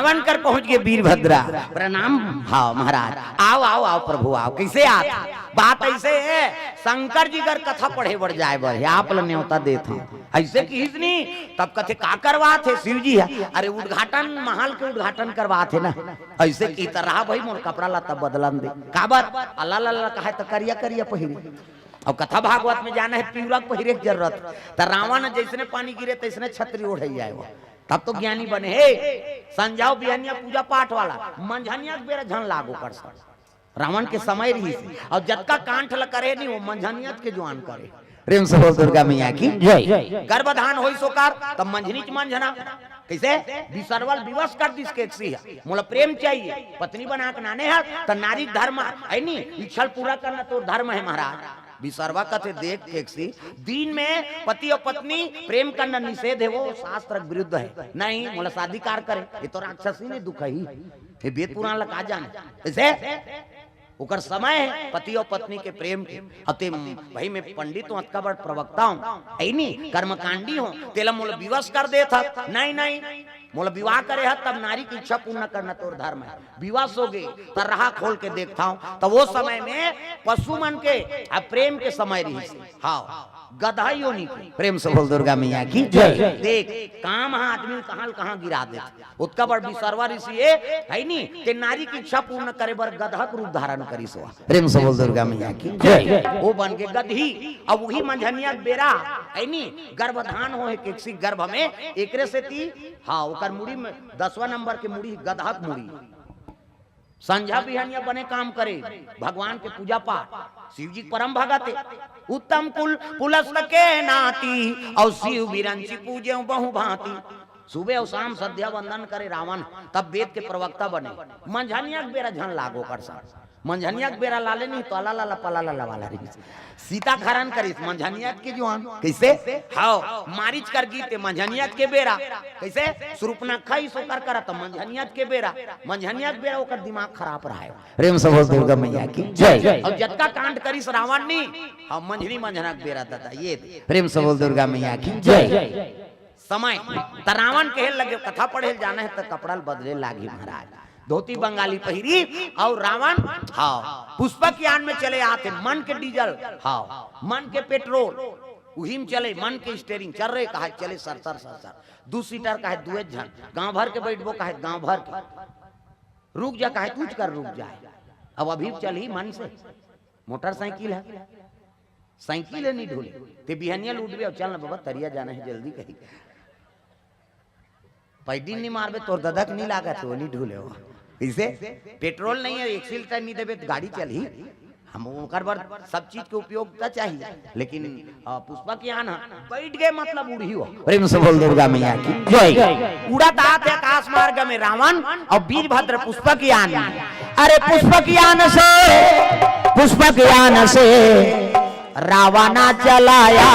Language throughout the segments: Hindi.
रावण कर पहुंच गए वीरभद्रा। प्रणाम भाव महाराज, आओ आओ आओ प्रभु आओ। कैसे आते? बात ऐसे है, शंकर जी कर कथा पढ़े बढ़ जाए बढ़े, आप ल न्योता देते ऐसे किसनी तब कथे का करवा थे शिव जी है। अरे उद्घाटन महल के उद्घाटन करवा थे ना, ऐसे की तरह भाई मोर कपड़ा ला तब बदलन दे काबर अल्लाह अल्लाह कहे तो करिया करिया पहिरे। और कथा भागवत में जाना है पिवरा पहिरे की जरूरत। तो रावण जैसने पानी गिरे तैसने छतरी ओढ़ जाए वो, तब तो ज्ञानी बने। हे संजाओ बिहनिया पूजा पाठ वाला मंझनिया बेरा झन लागू कर सक रावण के समय रही और जतका कांठ ल करे नहीं वो मंझनियत के जवान करे। प्रेम से बोल दुर्गा मैया की जय। गर्भधान होई सोकार तब मंझनीच मंझना कैसे विसर्वल विवश कर दिस के है मोला प्रेम चाहिए पत्नी बना के नाने है तो नारी धर्म है नी इच्छा पूरा करना तो धर्म है महाराज। विसर्वा कथे देख के दिन में पति और पत्नी प्रेम करना निषेध है, वो शास्त्र विरुद्ध है। नहीं मोला शादी कार करे ये तो राक्षसी ने दुख ही ये वेद पुराण लगा जाने ऐसे उकर समय है पति और पत्नी के प्रेम के। अते भाई मैं पंडित हूं अतका बड़ प्रवक्ता हूं ऐनी कर्मकांडी हूं तेला मोला विवश कर दे था। नहीं नहीं मोला विवाह करे है तब नारी की इच्छा पूर्ण करना तो धर्म है। विवश हो गए तर रहा खोल के देखता हूं तो वो समय में पशु मन के प्रेम के समय रही। हाँ गधा योनि प्रेम से बोल दुर्गा मैया की जय। देख काम आदमी कहां कहां गिरा दे उत्का बड़ विसर्वा ऋषि है नी के नारी की इच्छा पूर्ण करे बर गधा के रूप धारण करी सो। प्रेम से बोल दुर्गा मैया की जय। वो बन के गधी अब वही मंझनिया बेरा है नी गर्भधान हो है किसी गर्भ में एकरे से ती। हाँ ओकर मुड़ी में 10वां नंबर के मुड़ी गधा के मुड़ी संझा बिहनिया बने काम करे भगवान के पूजा पाठ शिव जी परम भगत उत्तम कुल पुलस्त के नाती और शिव बिरंची पूजे बहु भांति। सुबह और शाम सद्या वंदन करे रावण तब वेद के प्रवक्ता बने। मंझनिया के बेरा झन लागो कर सा मंझनिया के बेरा लाले नहीं तो अला ला पला ला वाला रही सीता खरन करिस मंझनिया के जवान कैसे हाओ मारिच कर गीते मंझनिया के बेरा कैसे सुरूपना खाई सोकर करा तो मंझनिया के बेरा ओकर दिमाग खराब रहा है। प्रेम से बोल दुर्गा मैया की जय। और जतका कांड करिस रावण नी हम मंझनी मंझना के बेरा दादा ये प्रेम से बोल दुर्गा मैया की जय। समय त रावण कहे लगे कथा पढ़े जाना है तो कपड़ा बदले लागी महाराज धोती बंगाली पहिरी और रावण हाँ पुष्पक यान में चले आते मन के डीजल हाँ मन के पेट्रोल उही में चले मन के स्टेरिंग चल रहे कहा चले सरसर सरसर 2 सीटर का है 2 जन गांव भर के बैठबो कहे गांव भर के रुक जा कहे तुझ कर रुक जाए। अब अभी चल ही मन से मोटरसाइकिल है साइकिल है नहीं ढोली ते बिहनिया लूट भी चल ना बाबा तरिया जाना है जल्दी कही पैदीन नहीं मारबे तोर ददक नहीं लागा तो नहीं ढूले हो इसे पेट्रोल नहीं है एक्सीलरेटर नहीं देबे तो गाड़ी चल ही हम ओकर बर सब चीज के उपयोगिता चाहिए लेकिन पुष्पक यान बैठ गए मतलब उड़ी हो। प्रेम से बोल दुर्गा मैया की जय। उड़त आते आकाश मार्ग में रावण और वीरभद्र पुष्पक यान। अरे पुष्पक यान से रावण चलाया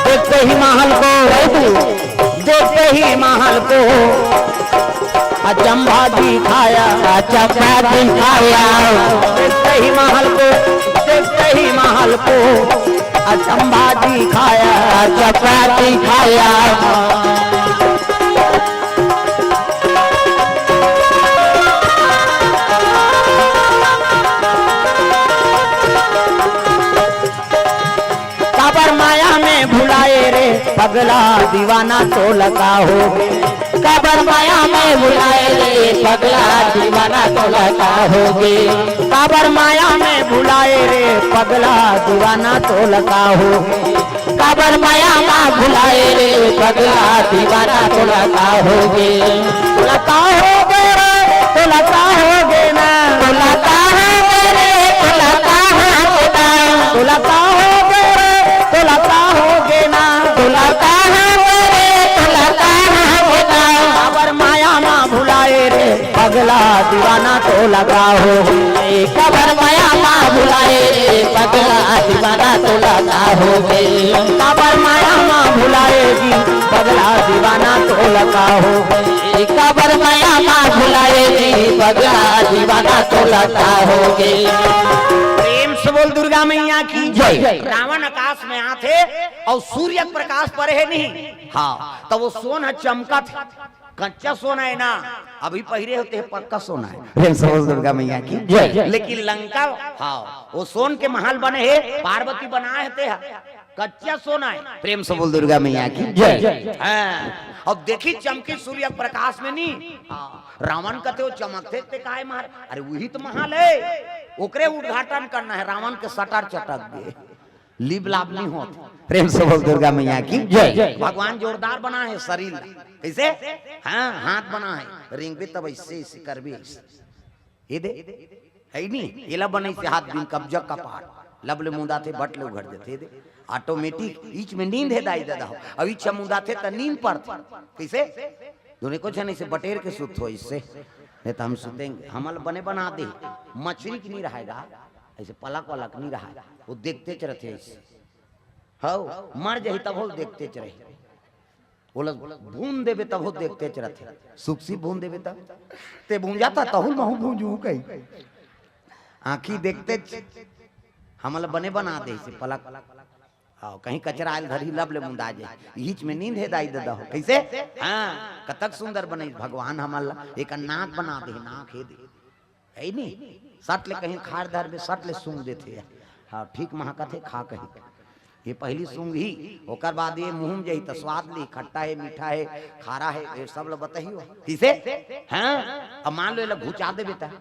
देखते ही महल को अचंभा दिखाया देखते ही महल को अचंभा दिखाया चपा दिखाया। भुलाए रे पगला दीवाना तो लगा हो कबर माया में भुलाए रे पगला दीवाना तो लगा होगे कबर माया में भुलाए रे पगला दीवाना तो लगा हो कबर माया में भुलाए रे पगला दीवाना तो लगा होगे लगा होगे तो लगा होगे ना तो लगा होगे रे तो लगा होगे तो लगा होगे तो लगा होगे ना तो लगा होगे तो लगा होगा कबर माया माँ भुलाए रे पगला दीवाना तो लगा हो कबर माया माँ भुलाए रे पगला दीवाना तो लगा हो कबर माया माँ भुलाएगी पगला दीवाना तो लगा हो कबर माया माँ भुलाएगी पगला दीवाना तो लगा होगे। प्रेम से बोल दुर्गा मैया की जय। रावण आकाश में आते और सूर्य प्रकाश पर है नहीं, हाँ तो वो सोना चमका था, कच्चा सोना है ना, अभी पहिरे होते हैं पक्का सोना है। प्रेम से बोल दुर्गा मैया की जय। लेकिन लंका हाँ वो सोन के महल बने है, पार्वती बनाए थे कच्चा सोना है। प्रेम से बोल दुर्गा मैया की जय। अब देखी चमकी सूर्य प्रकाश में नहीं, रावण कहते वो चमकते थे काहे मार, अरे वही तो महल है, ओकरे उद्घाटन करना है, रावण के सटर चटक गए, लिब लाभ नहीं होते। प्रेम से बोल दुर्गा मैया की जय। भगवान जोरदार बना है शरीर, कैसे हाँ हाथ बना है, रिंग भी तब ऐसे ऐसे कर भी ऐसे, ये दे है नहीं, ये लब बने से हाथ दिन कब्जा का पहाड़ लबले मुंदा थे बटले उघड़ देते दे, ऑटोमेटिक ईच में नींद है दाई दादा हो, अब ईच मुंदा थे तो नींद पर कैसे दोनों को छने से बटेर के सुत हो, इससे नहीं तो हम सुतेंगे, हमल बने बना दे, मछली की नहीं रहेगा ऐसे पलक वलक नहीं रहा, वो देखते रहते ऐसे, हाँ मर जाही तब हो देखते रहे, बोला भून देवे तब हो देखते रहते, सुखसी भून देवे तब ते भून जाता तहुल महू भूंजू कहीं, आंखी देखते हमल बने बना दे से पलक, हाँ कहीं कचरा आयल धरी लबले मुंडा जाए, हीच में नींद है दाई दादा हो, कैसे हाँ कतक सुंदर बने भगवान हमल, एक नाक बना दे, नाक है दे है नहीं, सट ले कहीं खार धर में सट ले सूंघ देते, हाँ ठीक महका थे खा कहीं, ये पहली सूंघ ही, ओकर बाद ये मुंह में जाई तो स्वाद ली, खट्टा है मीठा है खारा है ये सब लोग बताइयो, किसे हाँ अब मान लो ये घुचा दे बेटा,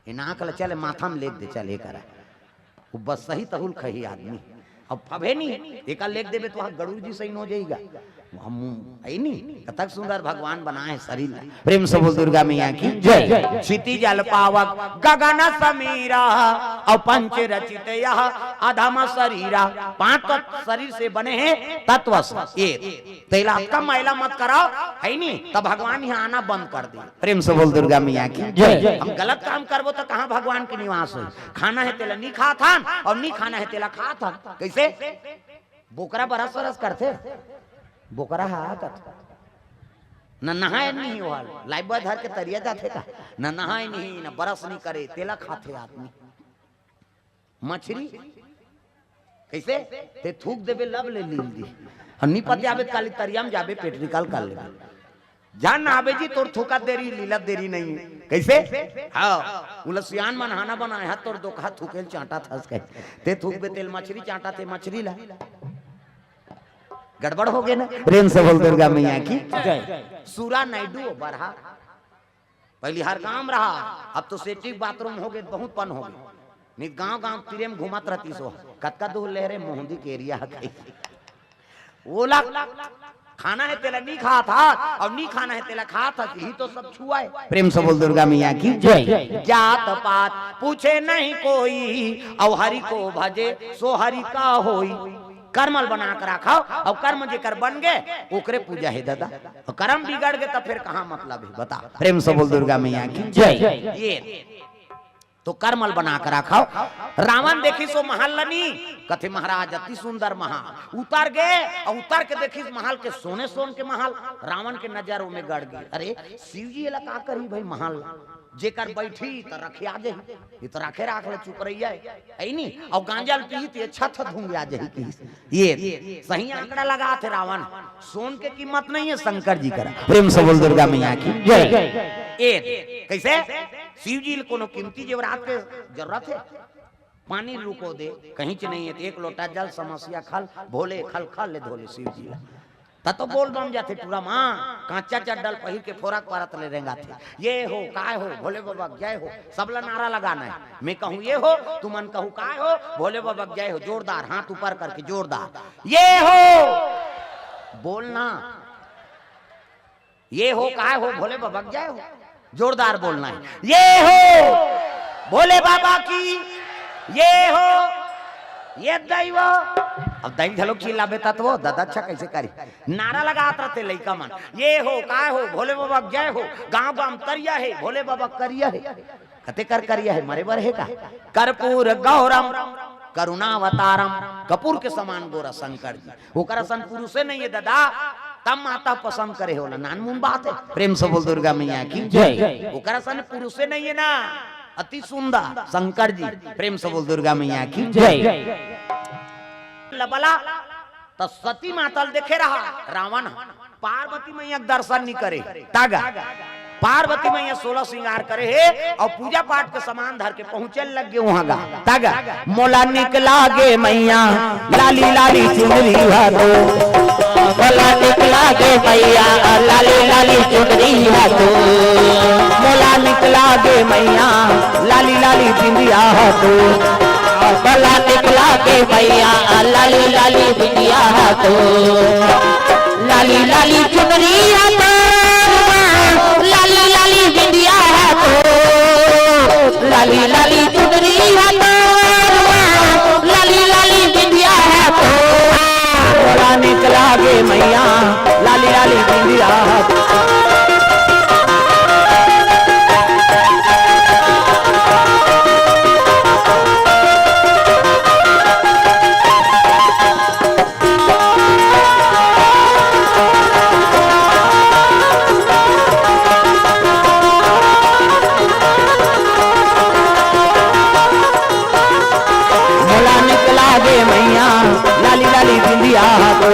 ये नाक ल चले माथा में लेक दे चले करा, वो बस सही तहुल खही आदमी, अब फबे नहीं एक लेख देवे तो वहां गरुड़ जी सही हो जाएगा, हम है नहीं कतक सुंदर भगवान बनाए शरीर। प्रेम से बोल दुर्गा मैया की जय। क्षिति जल पावक गगन समीरा और पंच रचित यह अधम शरीरा, पांच तो शरीर से बने हैं तत्व ये तेला का मैला मत कराओ है नहीं, तब भगवान यहाँ आना बंद कर दे। प्रेम से बोल दुर्गा मैया की जय। हम गलत काम करबो तो कहाँ भगवान के निवास हो, खाना है तेला नहीं खा था और नहीं खाना है तेला खा था, कैसे बोकरा बरस बरस करते, बोकरा हाथ न नहाए नहीं हो, लाइफ बॉय धर के तरिया जाते का, न नहाए नहीं न बरस नहीं करे, तेला खाते आदमी। मछली कैसे ते थूक देवे लब ले लील दी, और नहीं पत जावे काली तरियाम जावे पेट निकाल कर ले, जान ना आवे जी तोर थूका देरी लीलब देरी नहीं है, कैसे हाँ उलसियान मन हाना बनाए हाथ तोर दो कहा थूकेल चांटा था कहे, ते थूक बे तेल मछली चांटा थे मछली ला, गड़बड़ हो गए ना। प्रेम से बोल दुर्गा मैया की जय। सूरा नायडू बरहा पहली हर काम रहा, अब तो सेटिक बाथरूम हो गए, बहुत पन हो गए, नहीं गांव गांव तीरे में घुमत रहती सो, कतका दूर लहरे मोहंदी के एरिया ओला खाना है तेला नहीं खा था, अब नहीं खाना है तेला खा था, ही तो सब छुआ है। प्रेम से बोल दुर्गा मैया की जय। जात पात पूछे नहीं कोई, और हरि को भजे सो हरि का होई, कर्मल बना कर रखा और कर्म जेकर बन गए ओकरे पूजा है दादा, और कर्म बिगड़ गए तो फिर कहाँ मतलब है बता। प्रेम से बोल दुर्गा मैया की जय। ये तो कर्मल बना कर रखा, रावण देखी सो महल लनी, कथे महाराज अति सुंदर महल, उतर गए और उतर के देखी महल के सोने सोन के महल, रावण के नजरों में गड़ गई, अरे शिव जी एला का करी भाई महल जेकर बैठी तो रखे आ जाही, ये तो रखे राख ले चुप रही है नहीं, और गांजल पी तो छत धूंग आ जाही की, ये सही आंकड़ा लगा थे रावण, सोन के कीमत नहीं है शंकर जी करा। प्रेम से बोल दुर्गा मैया की जय। एक कैसे शिव जी को कीमती जेवरात के जरूरत है, पानी रुको दे कहीं च नहीं है, एक लोटा जल समस्या खल भोले खल खल ले धोले शिव जी तो बोल बम जाते पूरा माँ कांचा चड्डल पहिर के फोरक पारत ले रेंगा थे, ये हो काय हो भोले बाबा जय हो, सबला नारा लगाना है, मैं कहूँ ये हो तुम मन कहूँ काय हो भोले बाबा जय हो, जोरदार हाथ ऊपर करके जोरदार ये हो बोलना, ये हो काय हो भोले बाबा जय हो, जोरदार बोलना है, ये हो भोले बाबा की, ये हो ये दैव, अब दैव झलोक चिल्लाबे तत्व दादा अच्छा कैसे करी, नारा लगात रहते लइका मन, ये हो काय हो भोले बाबा जय हो, गांव गांव करिया है भोले बाबा करिया है, कते कर करिया है मरे बर है का, कर्पूर गौरम करुणावतारम, कपूर के समान गोरा शंकर जी, ओकरा सन पुरुष नहीं है दादा, तब माता पसंद करे होला, नानमुन बात है। प्रेम से बोल दुर्गा मैया की जय। ओकरा सन पुरुष नहीं है ना, अति सुंदर शंकर जी। प्रेम से बोल दुर्गा मैया की जय। लबला तो सती मातल देखे रहा रावण, पार्वती मैया दर्शन नहीं करे तागा। पार्वती मैया 16 श्रृंगार करे है और पूजा पाठ के सामान धर के पहुंचे लग गए वहां गा तागा। मोला निकला गे मैया लाली लाली चुनरी हाथो, मोला निकला गे मैया लाली लाली चुनरी हाथो, मोला निकला गे मैया लाली लाली बिंदिया हाथो, मोला निकला गे मैया लाली लाली बिंदिया हाथो, लाली लाली चुनरी हाथो, लाली लाली बिंदिया हाथो, लाली लाली चुनरी हाथो, लाली लाली बिंदिया हाथो, मोला निकला गे मैया लाली लाली बिंदिया हाथो। लाली लाली बिंदिया हाथो,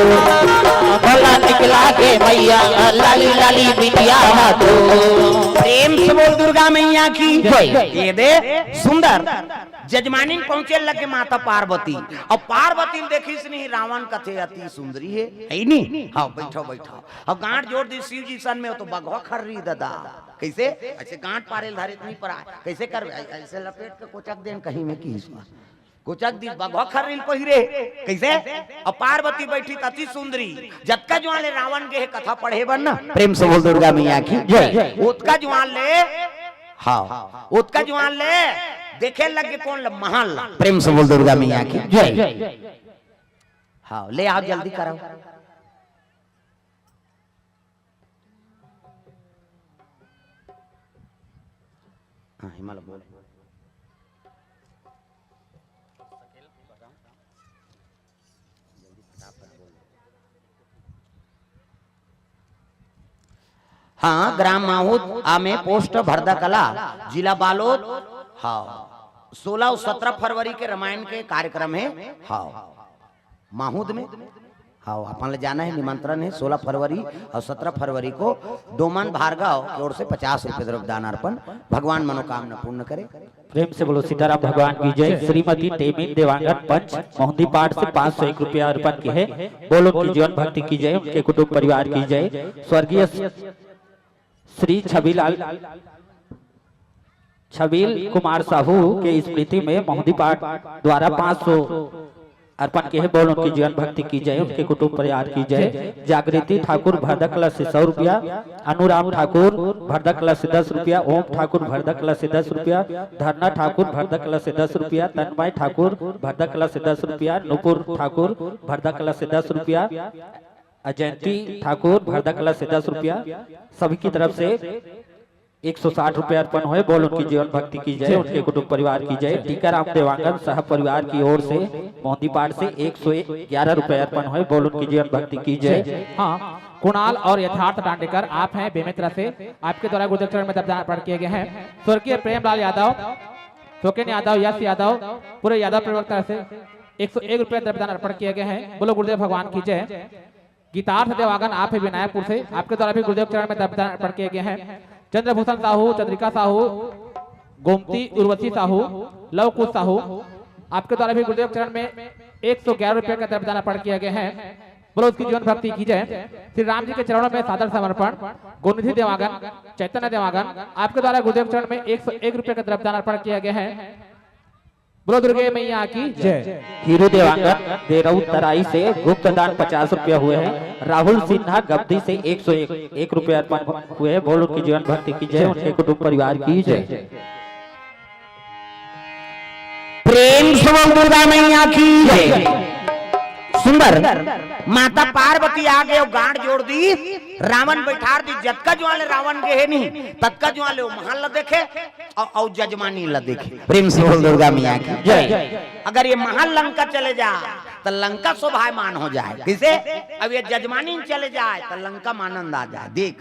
मोला निकला गे मैया लाली लाली बिंदिया हाथो। प्रेम से बोल दुर्गा मैया की ये दे सुंदर जजमानी पहुंचे लगे माता पार्वती, और पार्वती देखी नहीं रावण कथे अति सुंदरी है नहीं। हाँ बैठो बैठो, अब गांठ जोड़ दी शिव जी सन में तो बगवा खर्री दादा। कैसे ऐसे गांठ पारेल धारित नहीं पड़ा, कैसे कर ऐसे लपेट के कोचक देन कहीं में की कोचक दी बगवा खरील पहिरे कैसे। और पार्वती बैठी अति सुंदरी, जतका जुआन ले रावण के कथा पढ़े बन ना। प्रेम से बोल दुर्गा मैया की जय। उतका जुआन ले, हाँ उतका जुआन ले देखे लगे कौन महल। प्रेम से बोल दुर्गा मैया की जय। हाँ ले आओ जल्दी कराओ। हाँ हिमालय बोल। हाँ ग्राम माहूद आमे पोस्ट भरदा कला जिला बालोद। हाँ 16 और 17 फरवरी के रामायण के कार्यक्रम है। हाँ माहूद में हाँ अपन ले जाना है, निमंत्रण है 16 फरवरी और 17 फरवरी को। डोमन भार्गव की ओर से 50 रुपए द्रव्य दान अर्पण, भगवान मनोकामना पूर्ण करे। प्रेम से बोलो सीताराम भगवान की जय। श्रीमती टेमिन देवांगन पंच मोहंदी पाठ से 501 रुपया अर्पण की है। बोलो की जीवन भक्ति की जय, उनके कुटुंब परिवार की जय। स्वर्गीय श्री छबील कुमार साहू के स्मृति में मोहंदी पाठ द्वारा 500 अर्पण किए। बोल उनकी जीवन भक्ति की जय, उनके कुटुंब परिवार की जय। जागृति ठाकुर भरदा कला से 100 रुपया, अनुराम ठाकुर भरदा कला से 10 रुपया, ओम ठाकुर भरदा कला से 10 रुपया, धरना ठाकुर भरदा कला से 10 रुपया, तन्मय ठाकुर भरदा कला से 10 रुपया, नुपुर ठाकुर भरदा कला से 10 रुपया, अजयंती ठाकुर भरदा कला से 10 रुपया। सभी की तरफ से 160 रुपया अर्पण हुए। बोल उनकी जीवन भक्ति की जय, उनके कुटुंब परिवार की जय। टीकाराम देवांगन सह परिवार की ओर से मोहंदी पाठ से 111 रुपया अर्पण हुए। बोल उनकी जीवन भक्ति की जय। हाँ कुणाल और यथार्थ दांडेकर आप हैं बेमित्र से, आपके द्वारा गुरुदेव चरण में अर्पण किए गए हैं। स्वर्गीय प्रेमलाल यादव, शोकेन यादव, यश यादव, पूरे यादव परिवार से 101 रुपया द्रव्यदान अर्पण किए गए हैं। बोलो गुरुदेव भगवान की जय। गीतार्थ देवांगन आप है विनायकपुर से, आपके द्वारा भी गुरुदेव चरण में द्रव्यदान अर्पण किए गए हैं। चंद्रभूषण साहू, चंद्रिका साहू, गोमती उर्वशी साहू, लवकुश साहू, आपके द्वारा भी गुरुदेव चरण में 111 रुपये का द्रव्यदान अर्पण किए गए हैं। बोलो उसकी जीवन भक्ति की जय। श्री राम जी के चरणों में सादर समर्पण। गुणनिधि देवांगन, चैतन्य देवांगन, आपके द्वारा गुरुदेव चरण में 101 रुपये का द्रव्यदान अर्पण किए गए हैं। बोलो दुर्गे मैया की जय। हीरू देवांगन देरऊ तराई से गुप्त दान 50 रुपया हुए हैं। राहुल सिन्हा गब्दी से 101 रुपया अर्पण हुए हैं। बोलो उनकी जीवन भक्ति की जय, उनके कुटुंब परिवार की जय। प्रेम से बोल दुर्गा मैया की जय। सुंदर माता पार्वती आ गए, गांठ जोड़ दी, रावण बैठार दी। जतका जुआले रावण के है नहीं, ततका जुआले महल ला देखे और जजमानी ला देखे। प्रेम से बोल दुर्गा मैया की जय। अगर ये महल लंका चले जाए तो लंका शोभायमान हो जाए। किसे अब ये जजमानी चले जाए तो लंका मानंद आ जाए। देख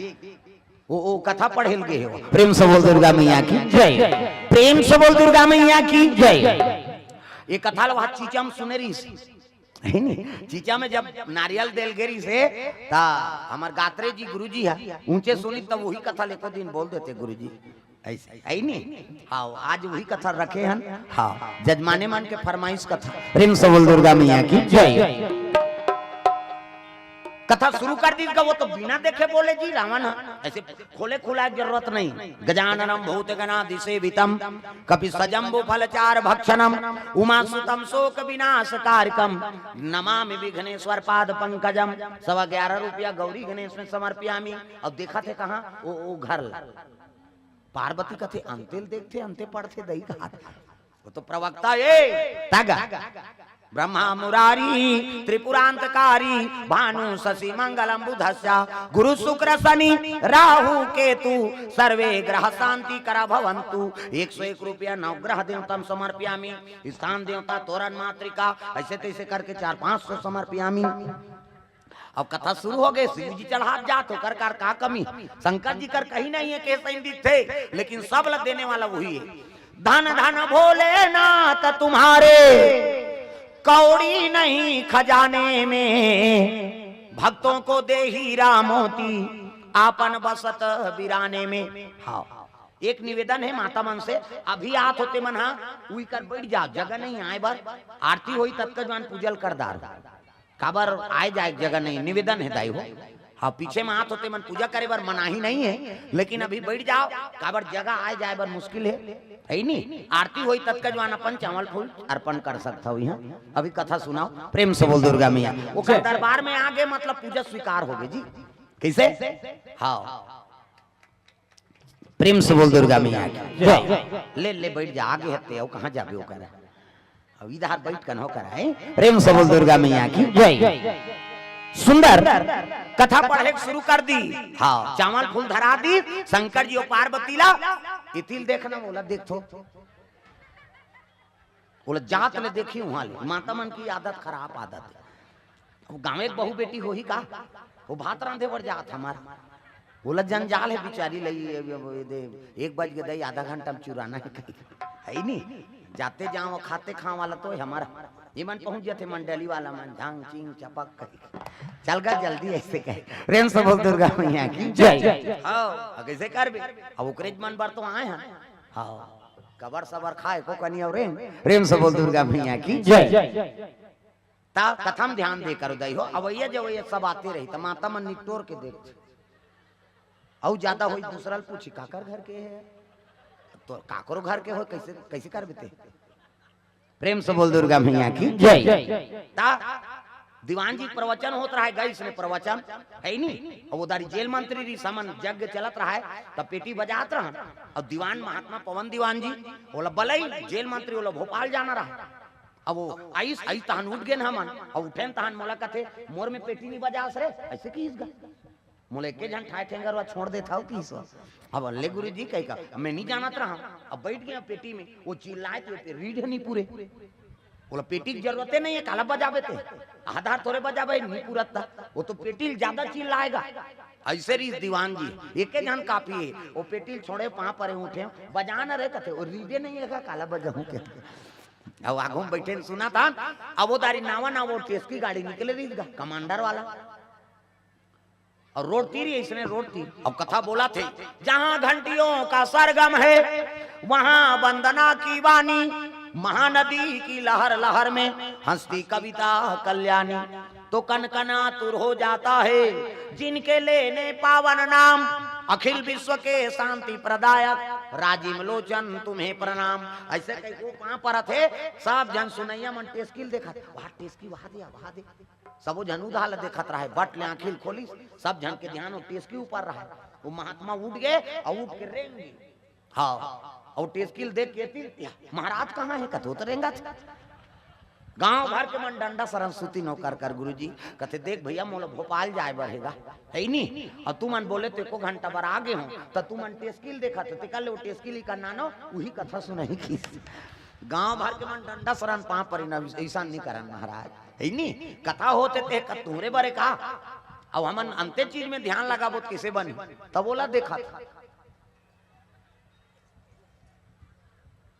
वो कथा पढ़े लगे हो। प्रेम से बोल दुर्गा मैया की जय, प्रेम से बोल दुर्गा मैया की जय। ये कथा लो चीचा में सुने रही है नी, चीचा में जब नारियल देल गेरी से ता हमार गात्रे जी गुरुजी है ऊंचे सुनी तब वही कथा लेको दिन बोल देते गुरुजी ऐसे है नी। हाँ आज वही कथा रखे हन। हाँ जजमाने मान के फरमाइश कथा। प्रेम से बोल दुर्गा मैया की जय। कथा शुरू कर दी वो तो बिना देखे बोले जी रावण ऐसे खोले खुला जरूरत नहीं। गजाननम भूत गणाधिसेवितम कपि सजम्बु फलचार भक्षणम उमा सुतम शोक विनाश कारकम नमामि विघ्नेश्वर पाद पंकजम। 11.25 रुपया गौरी गणेश में समर्पयामी। अब देखा थे कहाँ वो घर पार्वती कथे अंतिल देखते अंते पढ़ते दही कहा वो तो प्रवक्ता ये तागा ब्रह्मा मुरारी त्रिपुरांतकारी भानु शशि मंगलम बुधस्या गुरु शुक्र शनि राहु केतु सर्वे ग्रह शांति करा भवंतु। 101 रुपया नवग्रह देवतम समर्पयामी। स्थान देवता तोरण मातृका ऐसे तैसे करके 400-500 समर्पयामी। अब कथा शुरू हो गई। शिव जी चढ़ा जात हो कर का कमी शंकर जी कर कहीं नहीं है के थे लेकिन सब लग देने वाला वही है। धन धन भोलेनाथ तुम्हारे कौड़ी नहीं खजाने में भक्तों को दे हीरा मोती आपन बसत बिराने में। हाँ एक निवेदन है माता मन से अभी आत होते मन हाँ उई कर बैठ जाओ जगह नहीं आए बार आरती हुई तत्काल पूजल कर दार काबर आए जाए जगह नहीं निवेदन है दाई हो। हाँ पीछे में हाथ होते मन पूजा करे बार मना ही नहीं है लेकिन अभी बैठ जाओ काबर जगह आए जाए बार मुश्किल है नहीं। आरती हुई तत्काल अपन चावल फूल अर्पण कर सकता हूँ यहाँ। अभी कथा सुनाओ। प्रेम से बोल दुर्गा मैया। वो दरबार में आगे मतलब पूजा स्वीकार हो गई जी कैसे। हाँ प्रेम से बोल दुर्गा मैया ले ले बैठ जा आगे हते हो कहाँ जाबे हो कर अब इधर बैठ कर हो कर है। प्रेम से बोल दुर्गा मैया की जय। सुंदर कथा पढ़े शुरू कर दी। हाँ चावल फूल धरा दी शंकर जी और पार्वती ला इतिल देखना बोला देखो बोला जात ले देखी वहां ले माता मन की आदत खराब आदत है। गाँव एक बहू बेटी हो ही का वो भात रांधे पर जात हमारा बोला जंजाल है बिचारी लगी 1 बज गए आधा घंटा में चुराना है नहीं जाते जाओ खाते खाओ वाला तो हमारा ये मन पहुंच जाते मंडली वाला मन झांग चिंग चपक चल गया जल्दी ऐसे कहे। प्रेम से बोल दुर्गा मैया की जय। हाँ कैसे कर भी अब उकरेज मन बार तो आए हैं। हाँ कबर सबर खाए को कनी और प्रेम से बोल दुर्गा मैया की जय। ता कथम ध्यान दे कर दई हो अब ये जो ये सब आते रही तो माता मन निटोर के देख और ज्यादा हो दूसरा पूछी काकर घर के है तो काकरो घर के हो कैसे कैसे कर बेते। प्रेम से बोल दुर्गा मैया की जय। दीवान जी प्रवचन होता रहा गई इसने प्रवचन है नहीं और वो दारी जेल मंत्री री समन यज्ञ चलत रहा है तब पेटी बजात रहा और दीवान महात्मा पवन दीवान जी बोला बलई जेल मंत्री बोला भोपाल जाना रहा। अब वो आइस आई तहन उठ गए हमन और उठे तहन मोला कथे मोर में पेटी नहीं बजास रे ऐसे की इसगा मोले के जन ठाए ठेंगर छोड़ देता हूँ तीस। अब अल्ले गुरु जी कही का मैं नहीं जानत रहा अब बैठ गया पेटी में वो चिल्लाए थे रीढ़ नहीं पूरे बोला पेटी की जरूरत नहीं है काला बजावे थे आधार थोड़े बजावे नहीं पूरा था वो तो पेटी ज्यादा चिल्लाएगा ऐसे री दीवान जी एक जन काफी है वो पेटी छोड़े वहां पर उठे बजाना रहे कथे वो रीढ़े नहीं है काला बजाऊ के अब आगू बैठे सुना था। अब वो दारी नावा ना वो टेस्ट की गाड़ी निकले रही कमांडर वाला और रोड तीर इसने रोड तीर अब कथा बोला थे जहां घंटियों का सरगम है वहां वंदना की वाणी महानदी की लहर लहर में हंसती कविता कल्याणी तो कनकना तुर हो जाता है जिनके लेने पावन नाम अखिल विश्व के शांति प्रदायक राजीव लोचन तुम्हें प्रणाम। ऐसे कहीं वो कहां पर थे सब जन सुनैया मन टेस्किल देखा वहां टेस्की वहां दिया वहां दे सब जन उधाल देखत रहा बट ले आखिल खोली सब जन के ध्यान टेस्की ऊपर रहा वो महात्मा उठ गए और उठ के रेंग गए। हाँ और टेस्किल देख के महाराज कहाँ है कथो तो रेंगा गांव भर के मन डंडा सरस्वती नौकर कर गुरुजी कहते देख भैया मोला भोपाल जाए बढ़ेगा है नहीं और तू मन बोले तो एको घंटा बार आगे हो तो तू मन टेस्किल देखा तो कल वो टेस्किल का नानो वही कथा सुनाई की गांव भर के मन डंडा सरन पा पर ऐसा नहीं करन महाराज है नहीं कथा होते थे तुम्हारे बारे का अब हमन अंते चीज में ध्यान लगाबो तो किसे बनी, तब बोला देखा था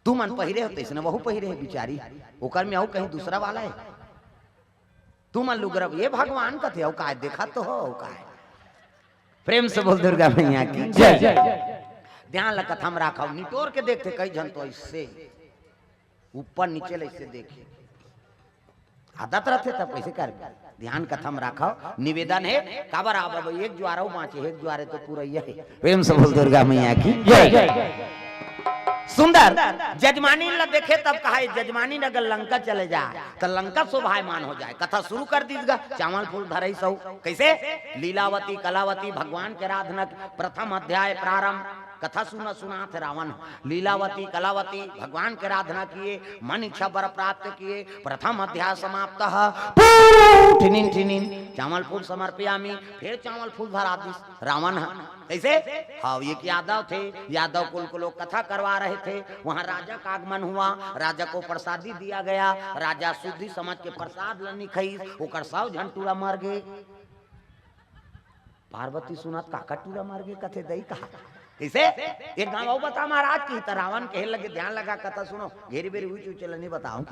तू मन पहिरे हो तैसने वहू पहिरे है बिचारी, ओकर में आऊ कहीं दूसरा वाला है, तू मन लुगरब ये भगवान का थे औ का देखा तो हो का है। प्रेम से बोल दुर्गा मैया की जय। ध्यान लगा हम राखा निटोर के देखते कई जन तो ऐसे ऊपर नीचे ऐसे देखे आदत रहते तब कैसे कर ध्यान कथम राखा निवेदन है काबर आब एक ज्वारो बाँचे एक ज्वारे तो पूरा यह है। प्रेम से बोल दुर्गा मैया की जय। सुंदर जजमानी न देखे तब कहा जजमानी अगर लंका चले जाए तो लंका शोभायमान हो जाए। कथा शुरू कर दीजिएगा चावल फूल धरई सौ कैसे लीलावती कलावती भगवान के आराधना प्रथम अध्याय प्रारंभ कथा सुना थे रावण लीलावती कलावती भगवान के आराधना किए मन इच्छा वर प्राप्त किए प्रथम अध्याय समाप्त ठिनिन ठिनिन चावल फूल समर्पयामी फिर चावल फूल धरा दी रावण कैसे हाँ ये यादव थे यादव कुल को लोग कथा करवा रहे थे वहाँ राजा का आगमन हुआ राजा को प्रसादी दिया गया राजा शुद्धि समझ के प्रसाद लनी खई ओकर सब झंटूरा मर गए पार्वती सुनत काका टूरा मर गए कथे दई कहा कैसे एक गाँव बता महाराज की रावण कहे लगे ध्यान लगा कथा सुनो घेरी बेरी हुई चल नहीं बताऊं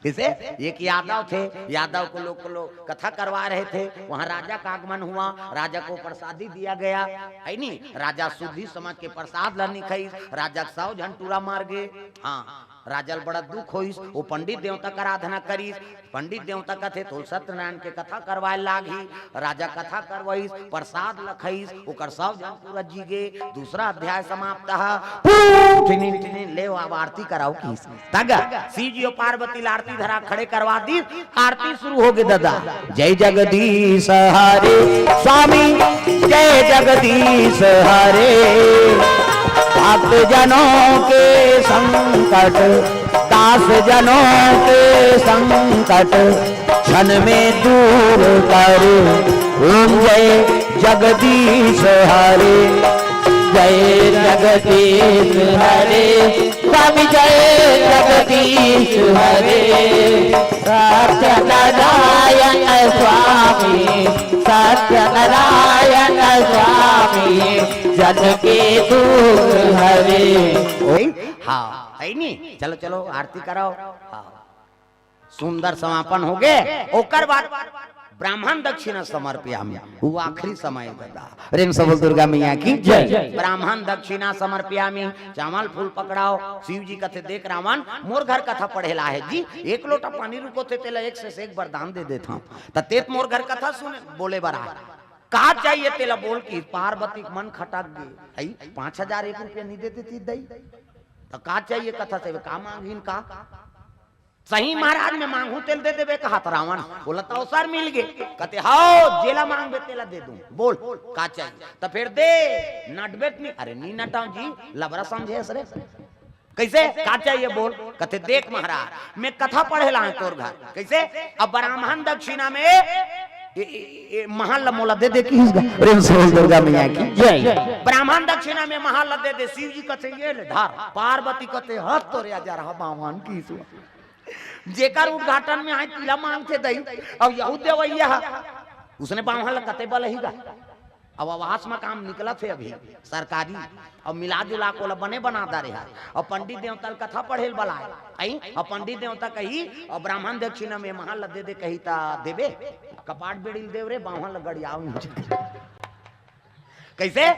कैसे एक यादव थे यादव को लोग कथा करवा रहे थे वहां राजा का आगमन हुआ राजा को प्रसादी दिया गया है नी राजा शुद्धि समझ के प्रसाद लनी खई राजा सौ झंटूरा मार गए। हाँ राजल बड़ा दुख होइस वो पंडित देवता का आराधना करीस पंडित देवता कथे तो सत्यनारायण के कथा करवाए लागी राजा कथा करवाइस प्रसाद लखईस ओकर सब जन पूरा जीगे दूसरा अध्याय समाप्त ले अब आरती कराओ की तगा शिव जी और पार्वती आरती धरा खड़े करवा दी आरती शुरू हो गई दादा जय जगदीश हरे स्वामी जय जगदीश हरे भक्त जनों के संकट दास जनों के संकट क्षण में दूर कर ओम जय जगदीश हरे जय जगदीश हरे स्वामी जय जगदीश हरे सत्यनारायण स्वामी सत्यनारायण स्वामी जन के दूर हरे। हाँ है नी चलो चलो आरती कराओ। हाँ सुंदर समापन हो गए ओकर बाद ब्राह्मण दक्षिणा समर्पयामि वो आखिरी समय दादा प्रेम से बोल दुर्गा मैया की जय। ब्राह्मण दक्षिणा समर्पयामि चावल फूल पकड़ाओ शिव जी कथे देख रावण मोर घर कथा पढ़ेला है जी एक लोटा पानी रुको थे तेला एक से एक वरदान दे देता हूँ तेत मोर घर कथा सुने बोले बरा कहा चाहिए तेला बोल की पार्वती मन खटक गई 5,000 रुपया नहीं देती थी दई तो कहा चाहिए कथा से का मांगिन का सही महाराज में मांगू तेल दे देवे कहा तो रावण बोला तो अवसर मिल गए कहते हाओ जेला मांगबे तेला दे दूं बोल का चाहिए तो फिर दे नटबेट नहीं अरे नहीं नटाऊ जी लबरा समझे सरे कैसे का चाहिए बोल कहते देख महाराज मैं कथा पढ़ेला है तोर घर कैसे अब ब्राह्मण दक्षिणा में महाल मोला दे की प्रेम से दुर्गा मैया की जय। ब्राह्मण दक्षिणा में महाल दे दे शिव जी कहते ये ले धार पार्वती कहते हाथ तोरे आ जा रहा बावन की जेकर उद्घाटन में आए पीला मांगते दई अब यहू देवैया उसने बावहन कते बल ही अब आवास में काम निकला थे अभी सरकारी अब मिला जुला को बने बना दे रहा और पंडित देवता कथा पढ़ेल बला आई और पंडित देवता कही और ब्राह्मण दक्षिणा में महाल दे दे कही ता देवे कपाट बेड़िल देव रे बावहन गड़ियाओ कैसे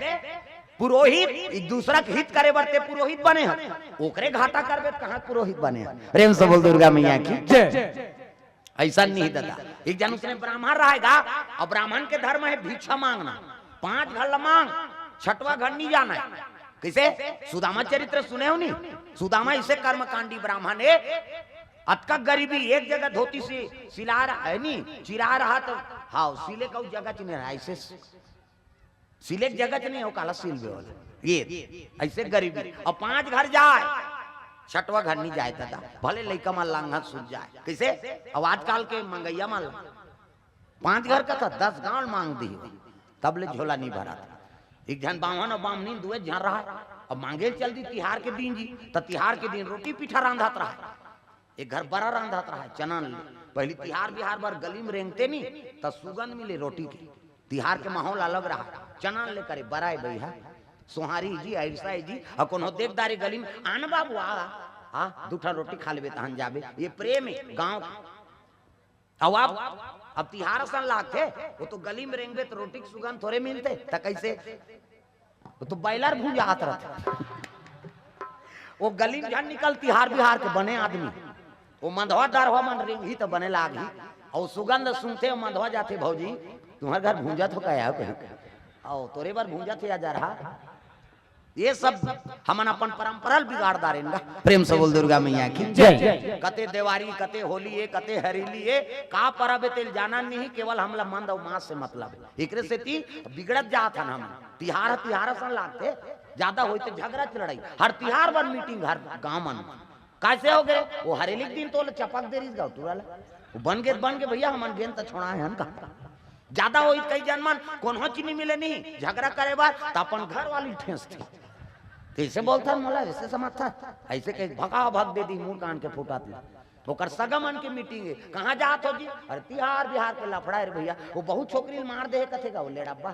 पुरोहित एक दूसरा के हित करे बरते पुरोहित बने हैं ओकरे घाटा करबे कहां पुरोहित बने हैं। प्रेम से बोल दुर्गा मैया की जय। ऐसा नहीं दादा एक जन उसने ब्राह्मण रहेगा और ब्राह्मण के धर्म है भिक्षा मांगना 5 घर मांग 6वां घर नहीं जाना है कैसे सुदामा चरित्र सुने हो नहीं सुदामा इसे कर्मकांडी ब्राह्मण है अतका गरीबी एक जगह धोती से सिला रहा है नहीं चिरा रहा तो हाँ सिले का जगह चिन्ह रहा ऐसे सिले जगह नहीं हो काला सिल ये ऐसे गरीबी और 5 घर जाए 6वां घर नहीं जाए दादा भले लड़का माल लांघा सूझ जाए कैसे अब आजकल के मंगैया माल 5 घर का था 10 गांव मांग दी तब ले झोला नहीं भरा था एक जन बावन और बामनी दुए झर रहा अब मांगे चल दी तिहार के दिन जी तो तिहार के दिन रोटी पीठा रांधत रहा एक घर बड़ा रांधत रहा चना पहले तिहार बिहार बार गली में रेंगते नहीं तो सुगंध मिले रोटी की तिहार के माहौल अलग रहा। चना लेकर बराए भैया सोहारी जी ऐसा जी और कोनो देखदारी गली में आन बाबू आ दूठा रोटी खा लेबे तहन जाबे। ये प्रेम है गांव। अब तिहार सन लागते वो तो गली में रेंगबे तो रोटी की सुगंध थोड़े मिलते त कैसे वो तो बैलर भूंजा हाथ रहते। वो गली में जन निकल तिहार बिहार के बने आदमी वो मंधवा दारवा मन रेंग ही तो बने लागी और सुगंध सुनते मंधवा जाते भौजी तुम्हारे घर भूंजा तो क्या है और तोरे बार भूंजा थे जा रहा। ये सब हमन अपन परंपरा बिगाड़ दारेंगा। प्रेम से बोल दुर्गा मैया की जय। कते देवारी कते होली है कते हरीली है का परब तेल जाना नहीं केवल हमला मंद और मास से मतलब है। एकरे से ती बिगड़त जात हन हम तिहार सन लागते ज्यादा होते झगड़ा लड़ाई हर तिहार पर मीटिंग हर गांव मन कैसे हो गए वो हरेली दिन तो चपक देरी गाँव तुरल वो बन गए भैया हमन गेंद तो छोड़ा है का ज्यादा हो कई जनमन कोनो चीनी मिले नहीं झगड़ा करे बार तो अपन घर वाली ठेस थी कैसे बोलता मोला ऐसे समझता ऐसे कहीं भगा भग दे दी मुंह कान के फूटा थी ओकर सगमन की मीटिंग है कहाँ जात हो जी अरे तिहार बिहार के लफड़ा है भैया वो बहुत छोकरी मार दे कथेगा वो लेड़ाबा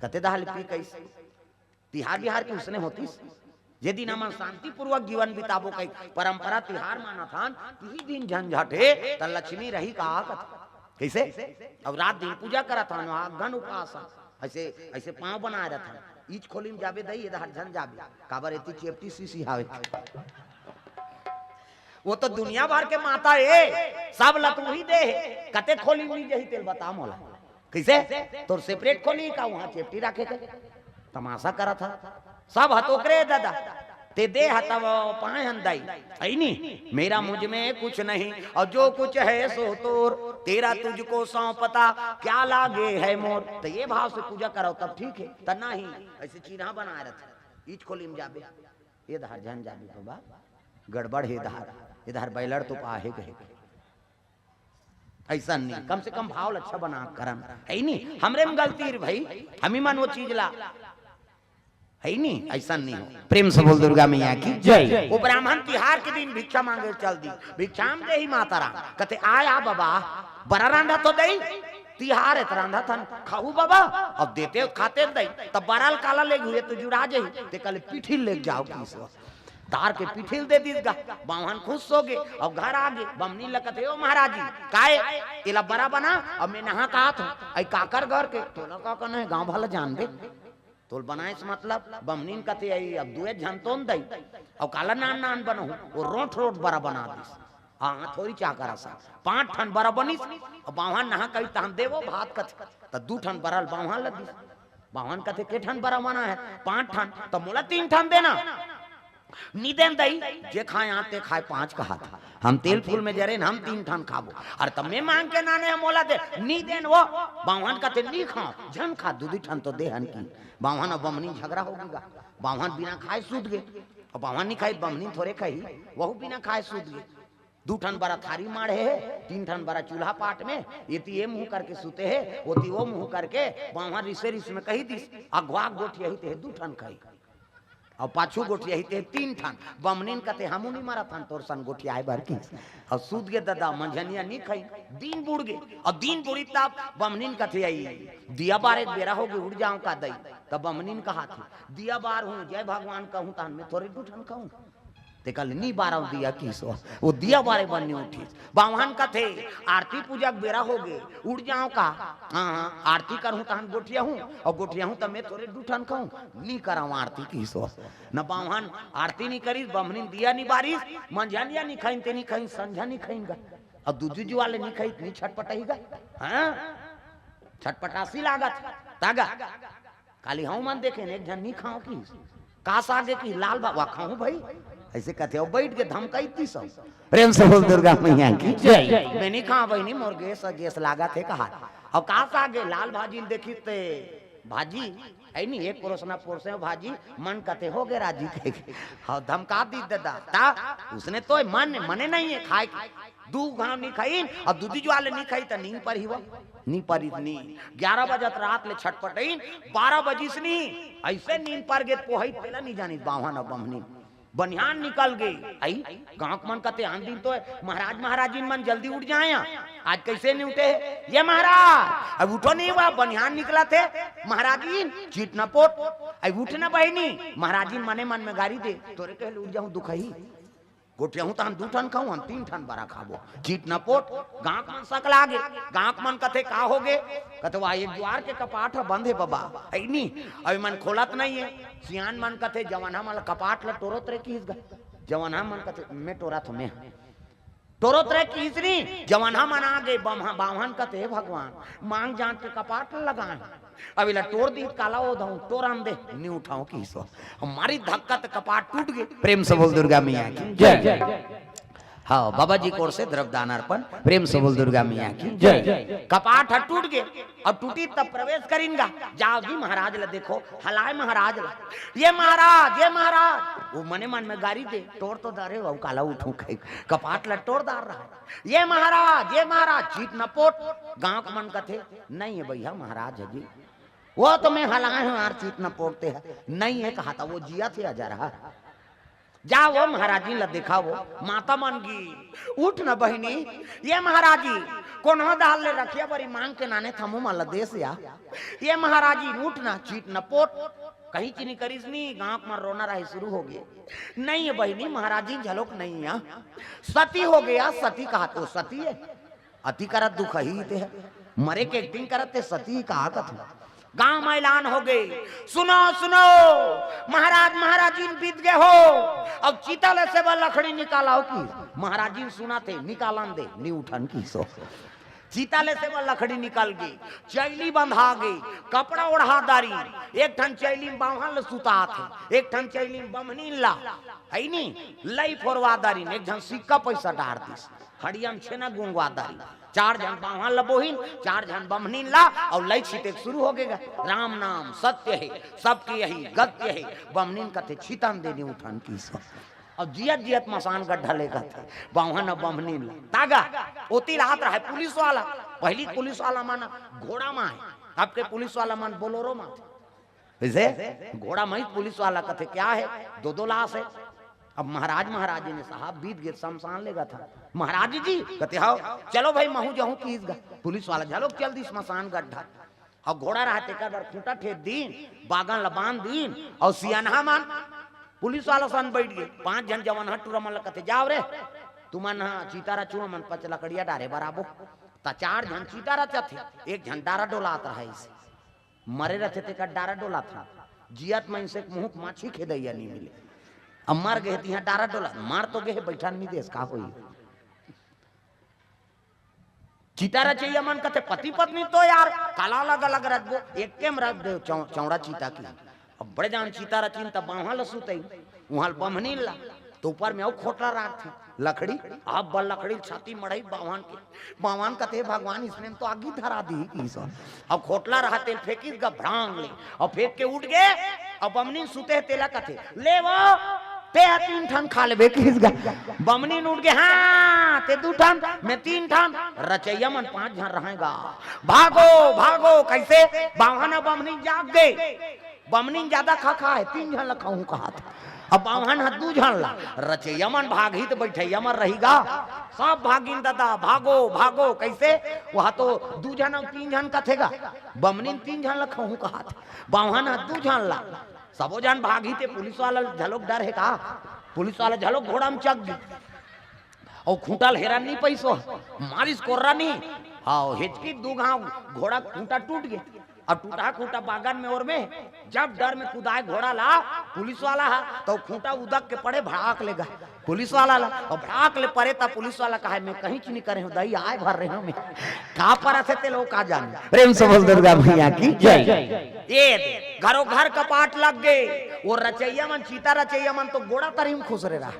कते दाल पी कैसे तिहार बिहार की उसने होती जे दिन हमन शांति पूर्वक जीवन बिताबो कई परंपरा तिहार माना था ती दिन झंझटे त लक्ष्मी रही का कैसे अब रात दिन पूजा करा था गण उपास ऐसे ऐसे पांव बना रहा था ईच खोली में जाबे दई इधर झन जाबे काबर एती चेपटी सीसी हावे वो तो दुनिया भर के माता है सब लतुही दे कते खोली में जही तेल बता मोला कैसे तोर सेपरेट खोली का वहां चेपटी रखे के तमाशा करा था सब हतोकरे दादा ते दे हतव पाए हंदाई आई नहीं मेरा मुझ में कुछ नहीं और जो कुछ है सो तोर तेरा तुझको सौंपता क्या लागे है मोर। तो ये भाव से पूजा करो तब ठीक है त नहीं ऐसे चिन्हा बना रहे ईच खोली में जाबे ये धार झन जाबे तो बा गड़बड़ है धार इधर बैलड़ तो पाहे गए ऐसा नहीं कम से कम भाव अच्छा बना करन है नहीं हमरे में गलती रे भाई हम ही मन वो चीज ला है नहीं ऐसा नहीं हो। प्रेम से बोल दुर्गा मैया की जय। वो ब्राह्मण तिहार के दिन भिक्षा मांगे चल दी भिक्षाम दे ही माता राम कहते आया बाबा बड़ा रांधा तो दई तिहार है रांधा था खाऊ बाबा अब देते खाते दई तब बराल काला ले हुए तो जुड़ा जाई ते कल पीठी ले जाओ किस तार के पीठिल दे दीस गा बावन खुश हो गए और घर आ गए बमनी लगते हो महाराज जी काए इला बड़ा बना अब मैं नहा कहा था आई काकर घर के तोला का कन है गांव भला जान दे तोल बनाए से मतलब बमनीन कथे आई अब दुए झंतोन दई और काला नान नान बनो वो रोट रोट बड़ा बना दिस हां थोड़ी चा करा सा 5 ठन बड़ा बनिस और बावन नहा कई तहन देवो भात कथे त 2 ठन बरल बावन लदिस बावन कथे के ठन बड़ा बना है 5 ठन तो मोला 3 ठन देना नीदेन दई जे खाए आते खाए 5 कहा था हम तेल फूल में जरे हम 3 ठन खाबो और तब मैं मांग के नाने हम मोला दे नीदेन वो बावन का ते नी खाओ झन खा 2 ठन तो दे हन की बावन और बमनी झगड़ा होगा बावन बिना खाए सूत गए और बावन नहीं खाई बमनी थोड़े खाई वह बिना खाए सूत गए 2 ठन बड़ा थारी मारे है 3 ठन बड़ा चूल्हा पाट में ये मुंह करके सूते है वो मुंह करके बावन रिसे रिस में कही दिस अगवा गोठ यही ते 2 ठन खाई और पाछू गोठिया ही 3 ठन बमनीन कते हमू नहीं मारा था तोर सन गोठिया है बार की और सूद गे दादा मंझनिया नहीं खाई दिन बुड़ गए और दिन बुड़ी तब बमनीन कथे आई दिया बार एक बेरा हो गई उड़ जाऊं का दई तब बमनीन कहा थी दिया बार हूं जय भगवान कहूं तहन में थोड़ी 2 ठन खाऊं ते कल नी 12 दिया किसो वो दिया बारे बनने उठी बावन कथे आरती पूजा बेरा हो गए उड़ जाऊं का हां आरती करहूं तहन गोठिया हूं और गोठिया हूं त मैं थोड़े 2 ठन खाऊं नी कराऊं आरती किसो न बावन आरती नहीं करी बमनी दिया नहीं बारिश मंझनिया नहीं खाइन ते नहीं खाइन संझा नहीं खाइनगा और दूजी वाले नहीं खाई नहीं छटपटाईगा हां छटपटासी लागत तागा काली हूं मन देखे एक जन नहीं खाओ की कास आगे की लाल बाबा खाऊं भाई ऐसे कहते हो बैठ के धमकाई 30 प्रेम से बोल दुर्गा मैया की जय। मैं नहीं खा भाई नहीं मोर गैस लागा थे कहा और कास आगे लाल भाजी देखी ते भाजी है नहीं एक परोसना पोरसे भाजी मन कहते हो गए राजी थे और धमका दी दादा ता उसने तो मने नहीं है खाए 2 घाव नहीं खाई और दूधी वाले नहीं खाई तो नींद पर ही वो नी पर इतनी 11 बजे रात ले छटपटाई 12 बजे से नहीं ऐसे नींद पर गए पोहई पहला नहीं जानी बावन और बमनी बनियान निकल गई। आई गांव मन का ध्यान दिन तो है। महाराज महाराजी मन जल्दी उठ जाए, आज कैसे नहीं उठे? ये महाराज अब उठो नहीं हुआ, बनियान निकला थे। महाराजी चीट न पोट, अब उठना बहनी। महाराजी मने मन में गाड़ी दे, तोरे कहे उठ जाऊं दुखही गोटियाहू तो हम 2 ठन खाऊं, हम 3 ठन बड़ा खाबो। चीट न पोट गांक मन सकला आगे। गांक मन कथे का होगे? कथे वाह एक द्वार के कपाट बंद है बाबा, है नी अभी मन खोलत नहीं है। सियान मन कथे जवाना मन कपाट ला टोरत रे की जवाना मन कथे मैं टोरा तो मैं टोरत रे की इसरी जवाना मन आ गए। बावन कथे भगवान मांग जान के कपाट लगाए, अभी ला तोड़ दी काला हो दाऊं तोराम दे नहीं उठाऊं की सो हमारी धक्का तो कपाट टूट गई। प्रेम से बोल दुर्गा मैया की जय। हाँ बाबा जी कोर से द्रव्यदान अर्पण। प्रेम से बोल दुर्गा मैया की जय। कपाट टूट गए और टूटी तब प्रवेश करेंगा। जाओ जी महाराज ला देखो, हलाए महाराज ला, ये महाराज वो मने मन में गाड़ी दे तोड़ तो दारे वो काला उठू खाई कपाट ला तोड़ दार रहा है। ये महाराज चीट न पोट। गांव का मन कथे नहीं है भैया महाराज है जी, वो तो मैं हलाए हूं यार, चीट न पोड़ते हैं नहीं है कहा था, वो जिया थे जा रहा। जा वो महाराजी ला देखा, वो माता मन की उठ न बहनी। ये महाराजी कौन दाल ले रखिया बड़ी मांग के नाने थमो माला देश या। ये महाराजी उठ ना चीट न पोट, कहीं चीनी करीस नहीं। गांव में रोना रहे शुरू हो गए। नहीं है बहनी महाराजी झलोक नहीं है, सती हो गया। सती कहा तो सती है, अति करत दुख ही थे, मरे के एक्टिंग करते सती कहा कथ। गांव में ऐलान हो गए, सुनो सुनो महाराज महाराजी बीत गए हो, अब चीता से वह लकड़ी निकाला हो की। महाराजी सुना थे निकालन दे नहीं उठन की सो। चीताले से वह लकड़ी निकल गई, चैली बंधा गई, कपड़ा ओढ़ा दारी। एक ठन चैली बाहन सुता थे, एक ठन चैली बमनी ला है नी लई फोरवा दारी। एक जन सिक्का पैसा डार दिस हड़ियन छेना गुंगवा दारी। 4 जन बाहन लबोहिन, 4 जन बमनीन ला और लई छिटे शुरू हो गएगा। राम नाम सत्य है, सबके यही गत्य है। बमनीन कथे छितन देने उठन की सो और जियत जियत मसान गड्ढा लेकर थे बाहन बमनीन ला तागा ओती रात रहा। पुलिस वाला पहली पुलिस वाला माना घोड़ा में है, आपके पुलिस वाला मन बोलोरो में वैसे घोड़ा में पुलिस वाला कथे क्या है 2-2 लाश है। अब महाराजी ने साहब बीत गए शमशान लेगा था। महाराज जी कहते हो चलो भाई महू जाऊं की पुलिस वाला झलो चल दी स्मशान गड्ढा। और घोड़ा रहते का बार खूंटा ठेक दीन बागन लबान दीन और सियाना मान पुलिस वाला सन बैठ गए। 5 जन जवान हटूरा मन कहते जाओ रे तुमन चीतारा चुआ मन 5 लकड़िया डारे बराबर। ता 4 जन चीतारा थे, 1 जन डारा डोलाता रहा इसे मरे रहते थे का डारा डोला था। जियत में से मुंह माछी खेदैया नहीं मिले, अब मर गए थे यहाँ डारा डोला मार तो गए बैठा नहीं देश का कोई। चीतारा चाहिए मन कहते पति पत्नी तो यार काला अलग अलग रख दो, एक के रख दो चौड़ा चीता की। अब बड़े जान चीतारा चीन तब वहां लसूते वहां बमनी ला तो ऊपर में खोटला राख थी लकड़ी। अब बल लकड़ी छाती मड़ाई बावन के बावन कहते भगवान इसने तो आगी धरा दी। अब खोटला रहा तेल फेंकी घबरांग ले और फेंक के उठ गए। अब बमनी सुते तेला कहते ले वो ते 3 ठन खा ले बमनी उठ गए। हाँ ते 2 ठन मैं 3 ठन रचैया मन 5 जन रहेगा। भागो भागो कैसे बावन बमनी जाग गए। बमनी ज्यादा खा है 3 जन लखाऊ कहा था। अब बावन 2 जन ला रचे यमन भाग ही तो बैठे यमन रहेगा सब भागिन दादा भागो भागो कैसे वह तो 2 जन 3 जन का थेगा। बमनी 3 जन लखाऊ कहा था, बावन 2 जन ला सबो जन भागी थे। पुलिस वाला झलोक डर है का, पुलिस वाला झलोक घोड़ा में चक दी और खूंटल हेरा नहीं पैसो मारिस कोर्रा नहीं। हाँ हिचकी 2 घाव घोड़ा खूंटा टूट गया। अब टूटा खूंटा बागान में और में जब डर में कुदाए घोड़ा ला पुलिस वाला है तो खूंटा उदक के पड़े भड़ाक लेगा पुलिस वाला ला और भड़ाक ले पड़े तब पुलिस वाला कहा मैं कहीं नहीं करे हूँ दही आए भर रहे हूँ मैं कहाँ पर ऐसे ते लोग का जाने। प्रेम से बोल दुर्गा भैया की जय। ये घरों घर कपाट लग गए। वो रचैया मन चीता रचैया मन तो गोड़ा तरीम खुश रहा।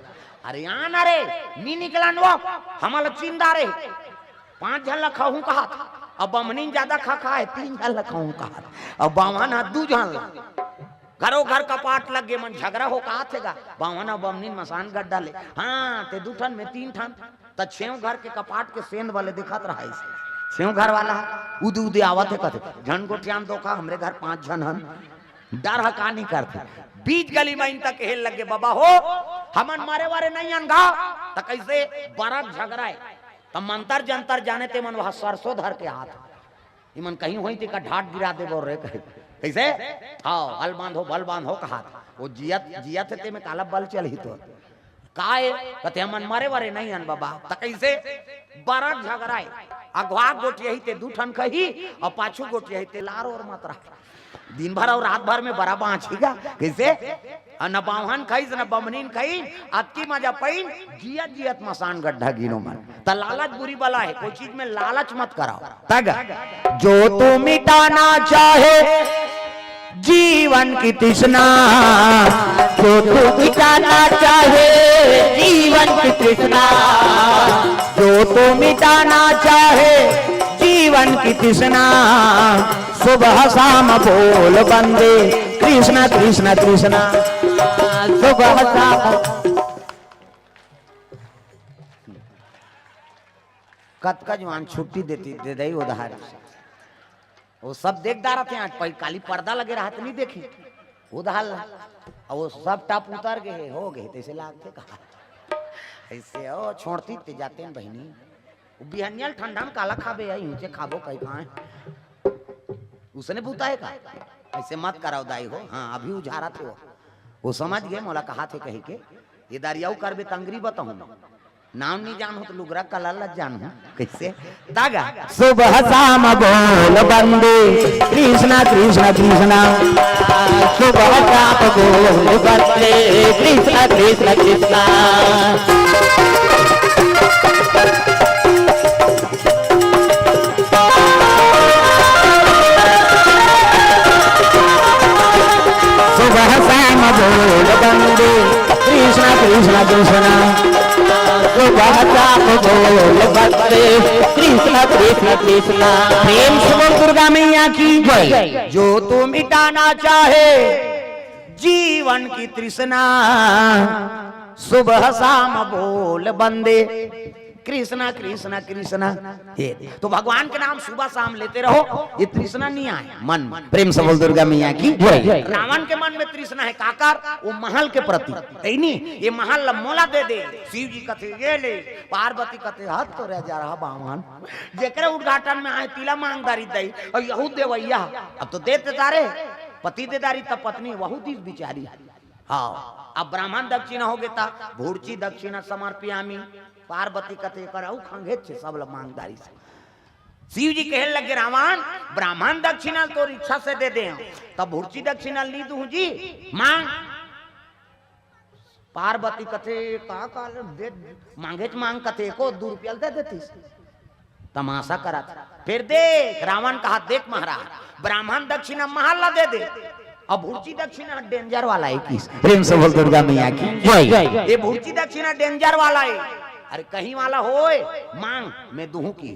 अरे यहाँ ना रे नी निकलन वो हमारा चिंदा रे 5 जन लखाऊ कहा था। अब बमनी ज्यादा खा है 3 जन लखाऊ कहा। अब बावन 2 जन ला घरों घर कपाट लग गए। मन झगड़ा हो कहा थे बावन बमनी मसान गड्ढा ले। हाँ ते 2 ठन में 3 ठन त 6 घर के कपाट के सेंध वाले दिखत रहा है। 6 घर वाला उद उद आवत है कहते झन को ध्यान दो का हमरे घर 5 जन हन डर हका नहीं करते। बीच गली में इन तक हेल लगे बाबा हो हमन मारे वारे नहीं अनगा तो कैसे बरक झगड़ाए तो मंतर जंतर जाने ते मन वहां सरसों धर के हाथ इमन कहीं हुई थी का ढाट गिरा दे बोल रहे कैसे हाँ हल बांधो बल बांधो कहा वो जियत जियत ते में काला बल चल ही तो काए कहते हमन मारे वारे नहीं अन बाबा तो कैसे बरक झगड़ाए अगवा गोट यही ते दू ठन कही और पाछू गोट यही ते लार और मत रहा दिन भर और रात भर में बड़ा बाँचेगा कैसे न बावहन खाई न बमनीन खाई अतकी मजा पैन जियत जियत मसान गड्ढा गिनो मन त लालच बुरी बला है कोई चीज में लालच मत कराओ तग जो तू मिटाना चाहे जीवन की तृष्णा जो तू मिटाना चाहे जीवन की तृष्णा जो तू मिटाना चाहे जीवन की तृष्णा सुबह शाम बोल बंदे कृष्ण कृष्ण कृष्ण सुबह शाम कत का जवान छुट्टी देती दे दई उधार वो सब देख डारा थे आज काली पर्दा लगे रहा नहीं देखी उधार और वो सब टाप उतार गए हो गए तैसे लागते कहा ऐसे ओ छोड़ती ते जाते हैं बहनी बिहनियल ठंडा में काला खाबे आई ऊंचे खाबो कहीं कहाँ उसने पूछा है का ऐसे मत कराओ दाई हो हाँ अभी उझारा थे वो समझ गए मोला कहा थे कहे के ये दारियाऊ करबे तंगरी बताऊं नाम नहीं जान हो तो लुगरा कला लग जान हो कैसे दागा सुबह शाम बोल बंदे कृष्णा कृष्णा कृष्णा सुबह शाम बोल बंदे कृष्णा कृष्णा कृष्णा सुबह शाम बोल बंदे कृष्णा कृष्णा कृष्णा सुबह शाम बोल बंदे कृष्णा कृष्णा कृष्णा प्रेम से बोल दुर्गा मैया की जय जो तू मिटाना चाहे जीवन की तृष्णा सुबह शाम बोल बंदे कृष्णा कृष्णा कृष्णा ये तो भगवान के नाम सुबह शाम लेते रहो ये तृष्णा नहीं आए मन प्रेम से बोल दुर्गा मैया की रावण के मन में तृष्णा है काकर वो महल के प्रति नहीं ये महल मोला दे दे शिव जी कथे ये ले पार्वती कथे हाथ तो रह जा रहा बावन जेकरे उद्घाटन में आए तिला मांगदारी दई और यहू देवैया अब तो देते तारे पति देदारी तब पत्नी वहू दीस बिचारी हाँ अब ब्राह्मण दक्षिणा हो गया भूर्ची दक्षिणा समर्पियामी पार्वती कथे कराऊ खंगे छे सब लोग मांगदारी से शिव जी कहने लगे रावण ब्राह्मण दक्षिणा तो इच्छा से दे दे तब भूर्ची दक्षिणा ली दूं जी मांग पार्वती कथे का दे मांगे मांग कथे को 2 रुपया दे देती तमाशा करा फिर देख रावण कहा देख महाराज ब्राह्मण दक्षिणा महल्ला दे दे अब भूर्ची दक्षिणा डेंजर वाला है किस प्रेम से बोल दुर्गा मैया की जय ये भूर्ची दक्षिणा डेंजर वाला है अरे कहीं वाला होए मांग मैं दूं की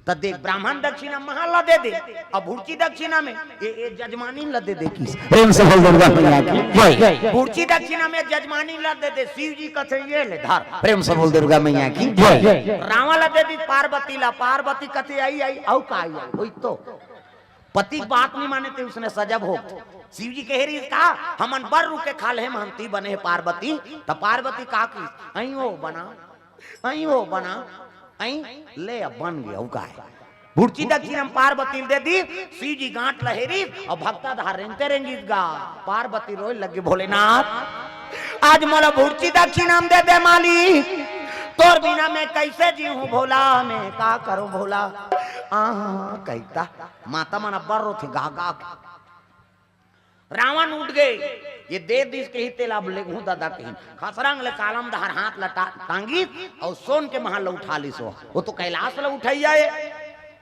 तो देख ब्राह्मण दक्षिणा महल्ला दे दे अब भूर्ची दक्षिणा में ये जजमानी ला दे दे किस प्रेम से बोल दुर्गा मैया की जय भूर्ची दक्षिणा में जजमानी ला दे दे शिव जी कथे ये ले धर प्रेम से बोल दुर्गा मैया की जय रावण ला दे दी पार्वती ला पार्वती कथे आई आई औ का आई होई तो पति बात नहीं माने थे उसने सजब हो शिव जी कह रही का हमन बर रुके खाल है महंती बने पार्वती तो पार्वती का की आई वो बना आई वो बना आई ले अब बन गया का है भूर्ची दक्षिणा पार्वती दे दी शिव जी गांठ लहेरी और भक्ता धार रेंगते रेंगीत गा पार्वती रोए लगे भोलेनाथ आज मोला भूर्ची दक्षिणा दे दे मालिक तोर बिना मैं कैसे जीऊं भोला मैं का करूं भोला कहता माता मना बर्रो थे गा गा रावण उठ गए ये दे दिस के ही तेला ले हूं दादा कहीं खसरंग ले कालम दहर हाथ लटा टांगी और सोन के महल उठा ली सो वो तो कैलाश ले उठाई जाए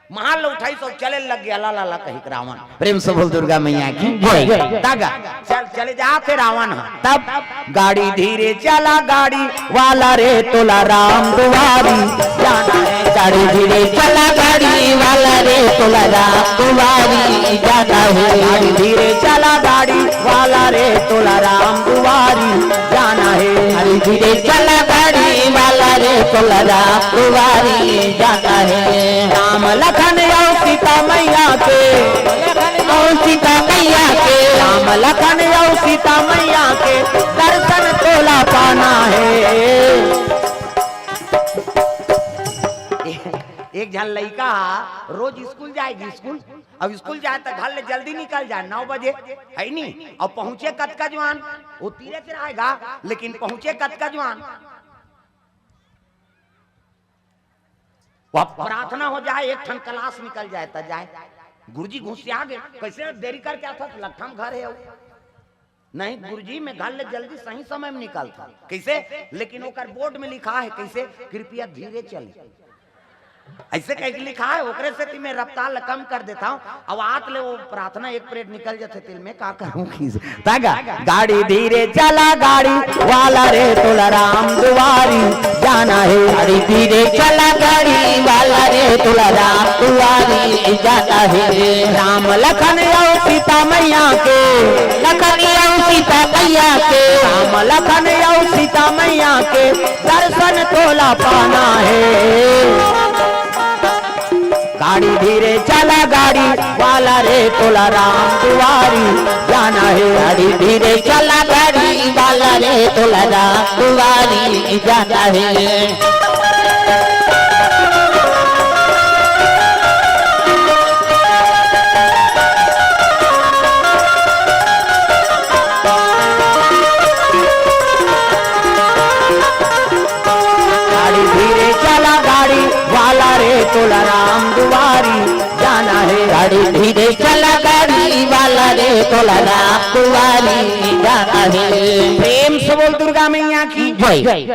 महल उठाई सो चले लग गया ला ला ला कहीं रावण प्रेम से बोल दुर्गा मैया की जय दागा चल चले जाते रावण तब गाड़ी धीरे चला गाड़ी वाला रे तोला राम दुआरी जाना है गाड़ी धीरे चला गाड़ी वाला रे तोला राम दुआरी जाना है गाड़ी धीरे चला गाड़ी वाला रे तोला राम दुआरी जाना है गाड़ी धीरे चला गाड़ी वाला रे तोला राम दुआरी जाना है राम लखन और सीता मैया के और सीता मैया के राम लखन और सीता मैया के दर्शन तोला पाना है। एक जन लड़का रोज स्कूल जाएगी, स्कूल अब स्कूल जाए तो घर ले जल्दी निकल जाए 9 बजे है नहीं, और पहुंचे कद का जवान वो तीरे से आएगा, लेकिन पहुंचे कद का जवान वह प्रार्थना हो जाए, एक ठन क्लास निकल जाए तो जाए गुरुजी घुसिया गए, कैसे देरी करके आता था लखम घर है नहीं गुरुजी में घर ले जल्दी सही समय में निकलता कैसे, लेकिन ओकर बोर्ड में लिखा है कैसे, कृपया धीरे चलिए, ऐसे कह के लिखा है, ओकरे से मैं रफ्तार कम कर देता हूँ। अब आत ले वो प्रार्थना एक परेड निकल जाते तिल में का करूँ तागा गाड़ी धीरे चला गाड़ी वाला रे तोला राम दुआरी जाना है, गाड़ी धीरे चला गाड़ी वाला रे तोला राम दुआरी जाना है। राम लखन और सीता मैया के, लखन और सीता मैया के, राम लखन और सीता मैया के दर्शन तोला पाना है। गाड़ी धीरे चला गाड़ी वाला रे तोला राम दुआरी जाना है, गाड़ी धीरे चला गाड़ी वाला रे तोला राम दुआरी जाना है। गाड़ी धीरे चला गाड़ी वाला रे तोला राम दुआरी जाना है, गाड़ी धीरे चला गाड़ी वाला रे तोला राम दुआरी जाना है। प्रेम से बोल दुर्गा मैया की जय।